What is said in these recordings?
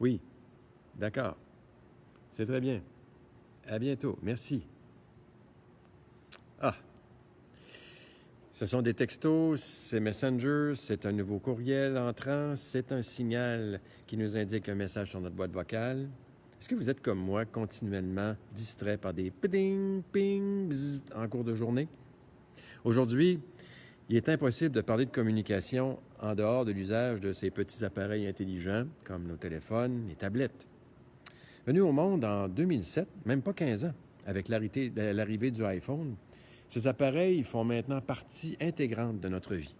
Oui, d'accord. C'est très bien. À bientôt. Merci. Ah, ce sont des textos, c'est Messenger, c'est un nouveau courriel entrant, c'est un signal qui nous indique un message sur notre boîte vocale. Est-ce que vous êtes comme moi, continuellement distrait par des ping, ping, bzz en cours de journée? Aujourd'hui, il est impossible de parler de communication en dehors de l'usage de ces petits appareils intelligents comme nos téléphones et tablettes. Venus au monde en 2007, même pas 15 ans, avec l'arrivée du iPhone, ces appareils font maintenant partie intégrante de notre vie.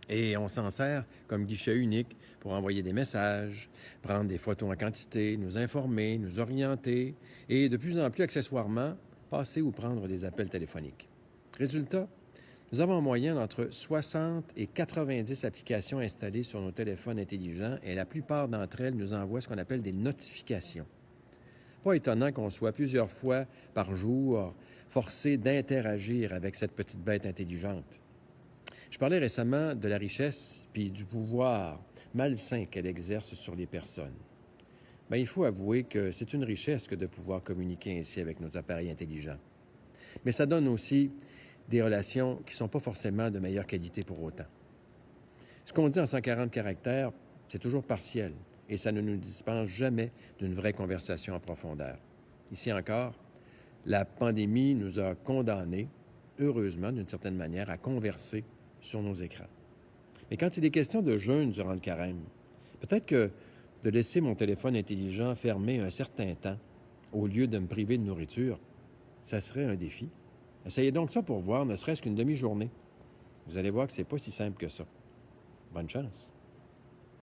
Et on s'en sert comme guichet unique pour envoyer des messages, prendre des photos en quantité, nous informer, nous orienter et de plus en plus accessoirement, passer ou prendre des appels téléphoniques. Résultat, nous avons en moyenne entre 60 et 90 applications installées sur nos téléphones intelligents et la plupart d'entre elles nous envoient ce qu'on appelle des notifications. Pas étonnant qu'on soit plusieurs fois par jour forcé d'interagir avec cette petite bête intelligente. Je parlais récemment de la richesse puis du pouvoir malsain qu'elle exerce sur les personnes. Bien, il faut avouer que c'est une richesse que de pouvoir communiquer ainsi avec nos appareils intelligents. Mais ça donne aussi des relations qui ne sont pas forcément de meilleure qualité pour autant. Ce qu'on dit en 140 caractères, c'est toujours partiel et ça ne nous dispense jamais d'une vraie conversation en profondeur. Ici encore, la pandémie nous a condamnés, heureusement d'une certaine manière, à converser sur nos écrans. Mais quand il est question de jeûne durant le carême, peut-être que de laisser mon téléphone intelligent fermé un certain temps, au lieu de me priver de nourriture, ça serait un défi. Essayez donc ça pour voir, ne serait-ce qu'une demi-journée. Vous allez voir que c'est pas si simple que ça. Bonne chance.